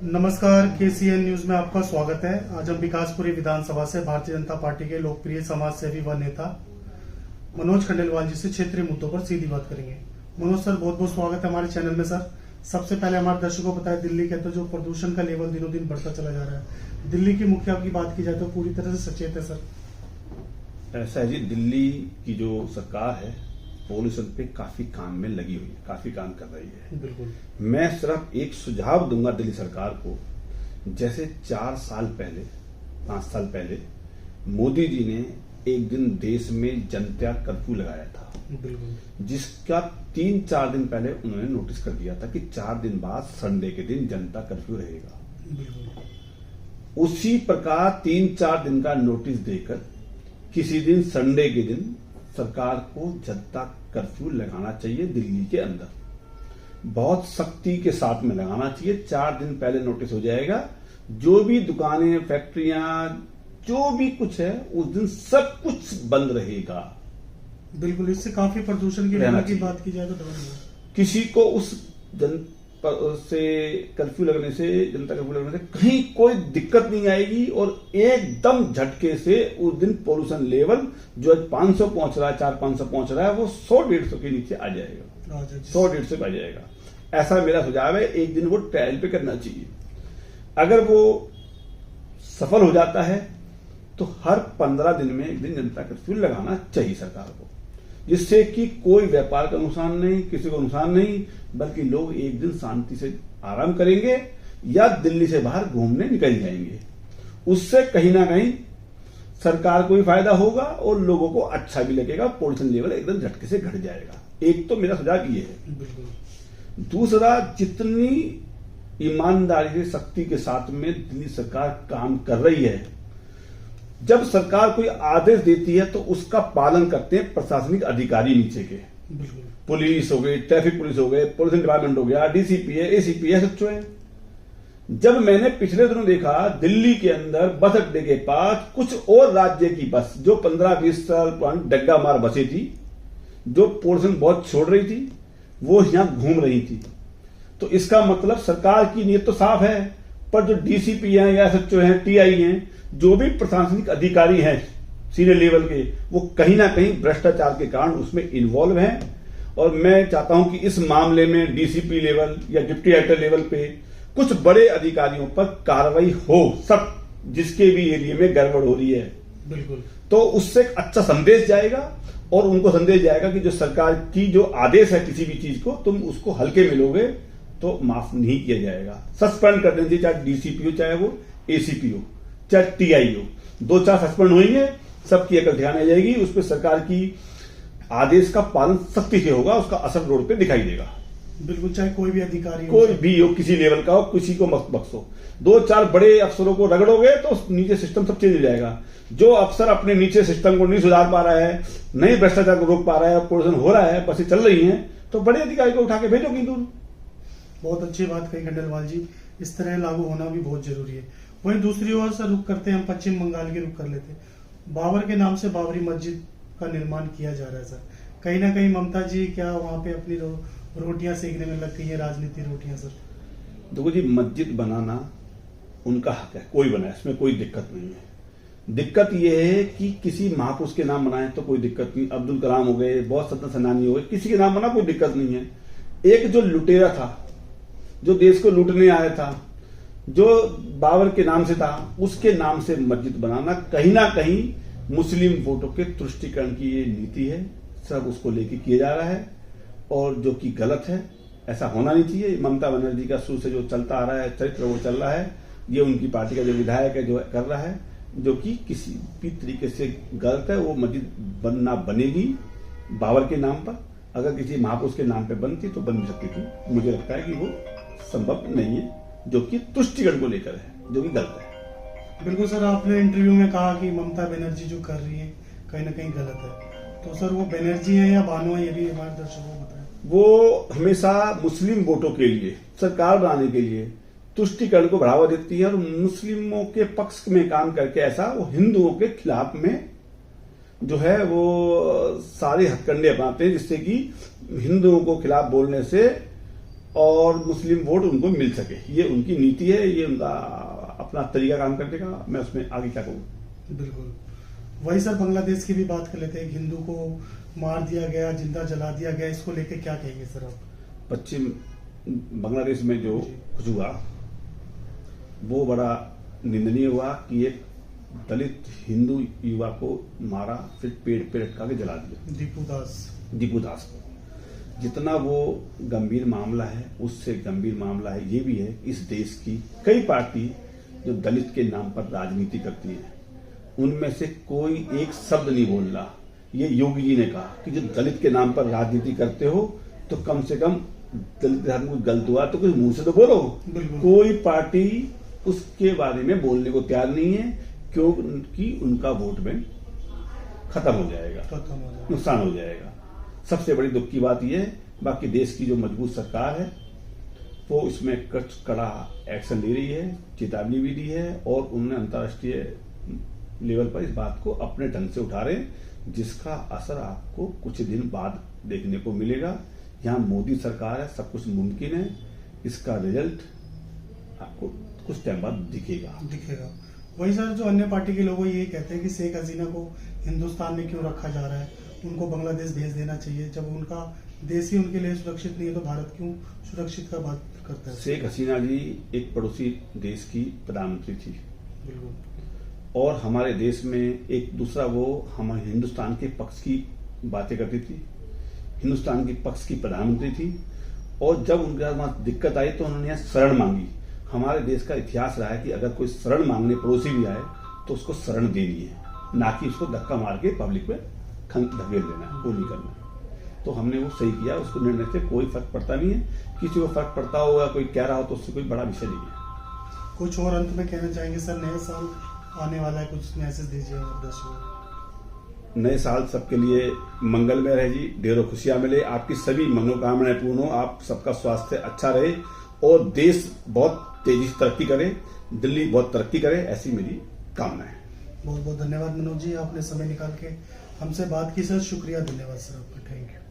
नमस्कार, KCN news में आपका स्वागत है। आज हम विकासपुरी विधानसभा से भारतीय जनता पार्टी के लोकप्रिय समाज सेवी व नेता मनोज खंडेलवाल जी से क्षेत्रीय मुद्दों पर सीधी बात करेंगे। मनोज सर, बहुत बहुत स्वागत है हमारे चैनल में। सर, सबसे पहले हमारे दर्शकों को बताया, दिल्ली के तो जो प्रदूषण का लेवल दिनों दिन बढ़ता चला जा रहा है, दिल्ली की मुखिया की बात की जाए तो पूरी तरह से सचेत है सर। ऐसा है जी, दिल्ली की जो सरकार है पॉल्यूशन पे काफी काम में लगी हुई है, काफी काम कर रही है। बिल्कुल। मैं सिर्फ एक सुझाव दूंगा दिल्ली सरकार को। जैसे 4 साल पहले 5 साल पहले मोदी जी ने एक दिन देश में जनता कर्फ्यू लगाया था, बिल्कुल, जिसका 3-4 दिन पहले उन्होंने नोटिस कर दिया था कि 4 दिन बाद संडे के दिन जनता कर्फ्यू रहेगा। बिल्कुल। उसी प्रकार 3-4 दिन का नोटिस देकर किसी दिन संडे के दिन सरकार को जनता कर्फ्यू लगाना चाहिए। दिल्ली के अंदर बहुत सख्ती के साथ में लगाना चाहिए। 4 दिन पहले नोटिस हो जाएगा, जो भी दुकानें, फैक्ट्रियां, जो भी कुछ है उस दिन सब कुछ बंद रहेगा। बिल्कुल, इससे काफी प्रदूषण की लेवल की बात की जाए तो किसी को उस से कर्फ्यू लगने से, जनता कर्फ्यू लगने से कहीं कोई दिक्कत नहीं आएगी और एकदम झटके से उस दिन पोल्यूशन लेवल जो 500 पहुंच रहा है, 400-500 पहुंच रहा है, वो 100-150 के नीचे आ जाएगा। 100-150 पे आ जाएगा। ऐसा मेरा सुझाव है। एक दिन वो ट्रायल पे करना चाहिए। अगर वो सफल हो जाता है तो हर 15 दिन में एक दिन जनता कर्फ्यू लगाना चाहिए सरकार को, जिससे कि कोई व्यापार का नुकसान नहीं, किसी को नुकसान नहीं, बल्कि लोग एक दिन शांति से आराम करेंगे या दिल्ली से बाहर घूमने निकल जाएंगे। उससे कहीं ना कहीं सरकार को भी फायदा होगा और लोगों को अच्छा भी लगेगा। पोल्यूशन लेवल एकदम झटके से घट जाएगा। एक तो मेरा सुझाव ये है। दूसरा, जितनी ईमानदारी से, सख्ती के साथ में दिल्ली सरकार काम कर रही है, जब सरकार कोई आदेश देती है तो उसका पालन करते हैं प्रशासनिक अधिकारी नीचे के। पुलिस हो गई, ट्रैफिक पुलिस हो गए, पोल्यूशन डिपार्टमेंट हो गया, डीसीपी है, एसीपी है, एसएचओ है। जब मैंने पिछले दिनों देखा दिल्ली के अंदर बस अड्डे के पास कुछ और राज्य की बस जो 15-20 साल पुरानी डग्गा मार बसें थी, जो पोल्यूशन बहुत छोड़ रही थी, वो यहां घूम रही थी। तो इसका मतलब सरकार की नीयत तो साफ है, पर जो डीसीपी हैं या एसएचओ हैं, टीआई हैं, जो भी प्रशासनिक अधिकारी हैं सीनियर लेवल के, वो कहीं ना कहीं भ्रष्टाचार के कारण उसमें इन्वॉल्व हैं। और मैं चाहता हूं कि इस मामले में डीसीपी लेवल या डिप्टी डायरेक्टर लेवल पे कुछ बड़े अधिकारियों पर कार्रवाई हो, सब जिसके भी एरिया में गड़बड़ हो रही है। बिल्कुल। तो उससे एक अच्छा संदेश जाएगा और उनको संदेश जाएगा कि जो सरकार की जो आदेश है किसी भी चीज को, तुम उसको हल्के में लोगे तो माफ नहीं किया जाएगा। सस्पेंड कर देंगे, चाहे डीसीपी हो, चाहे वो एसीपी हो, चाहे टीआई हो। 2-4 सस्पेंड होंगे, सबकी अकल ध्यान आ जाएगी। उस पर सरकार की आदेश का पालन सख्ती से होगा, उसका असर रोड पे दिखाई देगा। बिल्कुल, चाहे कोई भी अधिकारी हो, कोई भी हो, किसी लेवल का हो, किसी को मत बख्शो। 2-4 बड़े अफसरों को रगड़ोगे तो नीचे सिस्टम सब चेंज हो जाएगा। जो अफसर अपने नीचे सिस्टम को नहीं सुधार पा रहा है, नहीं भ्रष्टाचार को रोक पा रहा है, पोल्यूशन हो रहा है, बसें चल रही हैं, तो बड़े अधिकारी को उठा के भेजो कहीं दूर। बहुत अच्छी बात कही खंडेलवाल जी। इस तरह लागू होना भी बहुत जरूरी है। वहीं दूसरी ओर से रुख करते हैं, हम पश्चिम बंगाल की रुख कर लेते हैं। बाबर के नाम से बाबरी मस्जिद का निर्माण किया जा रहा है सर। कहीं ना कहीं ममता जी क्या वहां पे अपनी रोटियां सेकने में लग गई है, राजनीति रोटियां सर? देखो जी, मस्जिद बनाना उनका हक है, कोई बनाए, इसमें कोई दिक्कत नहीं है। दिक्कत यह है कि किसी महापुरुष के नाम बनाए तो कोई दिक्कत नहीं। अब्दुल कलाम हो गए, बहुत स्वतंत्र सेनानी हो गए, किसी के नाम बना कोई दिक्कत नहीं है। एक जो लुटेरा था, जो देश को लूटने आया था, जो बाबर के नाम से था, उसके नाम से मस्जिद बनाना कहीं ना कहीं मुस्लिम वोटों के तुष्टीकरण की ये नीति है। सब उसको लेके किया जा रहा है और जो कि गलत है। ऐसा होना नहीं चाहिए। ममता बनर्जी का शुरू से जो चलता आ रहा है चरित्र, वो चल रहा है। ये उनकी पार्टी का जो विधायक है जो कर रहा है, जो कि किसी भी तरीके से गलत है। वो मस्जिद बनना बनेगी बाबर के नाम पर। अगर किसी महापुरुष के नाम पे बनती तो बन सकती थी। मुझे लगता है कि वो संभव नहीं है, जो कि तुष्टिकरण को लेकर है, जो कि गलत है। बिल्कुल सर, आपने इंटरव्यू में कहा कि ममता बनर्जी जो कर रही है कहीं ना कहीं गलत है। तो सर, वो बनर्जी है या बानो है, ये भी हमारे दर्शकों को बताएं। वो हमेशा मुस्लिम वोटों के लिए, सरकार बनाने के लिए तुष्टिकरण को बढ़ावा देती है और मुस्लिमों के पक्ष में काम करके ऐसा वो हिंदुओं के खिलाफ में जो है वो सारे हथकंडे अपनाते हैं, जिससे कि हिंदुओं को खिलाफ बोलने से और मुस्लिम वोट उनको मिल सके। ये उनकी नीति है, ये उनका अपना तरीका काम करने का। मैं उसमें आगे क्या कहूँ। बिल्कुल। वही सर, बांग्लादेश की भी बात कर लेते हैं। हिंदू को मार दिया गया, जिंदा जला दिया गया, इसको लेके क्या कहेंगे सर आप? पश्चिम बांग्लादेश में जो कुछ हुआ वो बड़ा निंदनीय हुआ कि एक दलित हिंदू युवा को मारा, फिर पेड़ पे लटका के जला दिया। दीपू दास को। जितना वो गंभीर मामला है, उससे गंभीर मामला है ये भी है, इस देश की कई पार्टी जो दलित के नाम पर राजनीति करती है, उनमें से कोई एक शब्द नहीं बोल रहा। ये योगी जी ने कहा कि जो दलित के नाम पर राजनीति करते हो तो कम से कम दलित धर्म कुछ गलत हुआ तो कुछ मुंह से तो बोलो। कोई पार्टी उसके बारे में बोलने को तैयार नहीं है, क्योंकि उनका वोट बैंक खत्म हो जाएगा, नुकसान हो जाएगा। सबसे बड़ी दुख की बात यह है। बाकी देश की जो मजबूत सरकार है वो इसमें कुछ कड़ा एक्शन ले रही है, चेतावनी भी दी है, और उन्होंने अंतर्राष्ट्रीय लेवल पर इस बात को अपने ढंग से उठा रहे हैं, जिसका असर आपको कुछ दिन बाद देखने को मिलेगा। यहाँ मोदी सरकार है, सब कुछ मुमकिन है, इसका रिजल्ट आपको कुछ टाइम बाद दिखेगा। वही सर, जो अन्य पार्टी के लोग ये कहते हैं कि शेख हसीना को हिंदुस्तान में क्यों रखा जा रहा है, उनको बांग्लादेश भेज देना चाहिए। जब उनका देश ही उनके लिए सुरक्षित नहीं है तो भारत क्यों सुरक्षित का बात करता है? शेख हसीना जी एक पड़ोसी देश की प्रधानमंत्री थी। बिल्कुल। और हमारे देश में एक दूसरा वो हमारे हिंदुस्तान के पक्ष की बातें करती थी, हिंदुस्तान के पक्ष की प्रधानमंत्री थी, और जब उनके साथ वहां दिक्कत आई तो उन्होंने यहाँ शरण मांगी। हमारे देश का इतिहास रहा है कि अगर कोई शरण मांगने पड़ोसी भी आए तो उसको शरण देनी है, ना कि उसको धक्का मार के पब्लिक में धकेल देना है, वो नहीं करना है। तो हमने वो सही किया, उसको निर्णय से कोई फर्क पड़ता नहीं है। किसी को फर्क पड़ता हो या कोई कह रहा हो तो उससे कोई बड़ा विषय नहीं है। कुछ और अंत में कहना चाहेंगे सर? नया साल आने वाला है, कुछ मैसेज दीजिए दर्शकों को। नए साल सबके लिए मंगलमय रहे जी, ढेरों खुशियां मिले, आपकी सभी मनोकामनाएं पूर्ण हो, आप सबका स्वास्थ्य अच्छा रहे और देश बहुत तेजी से तरक्की करे, दिल्ली बहुत तरक्की करे, ऐसी मेरी कामना है। बहुत बहुत धन्यवाद मनोज जी, आपने समय निकाल के हमसे बात की सर। शुक्रिया, धन्यवाद सर आपका। Thank you.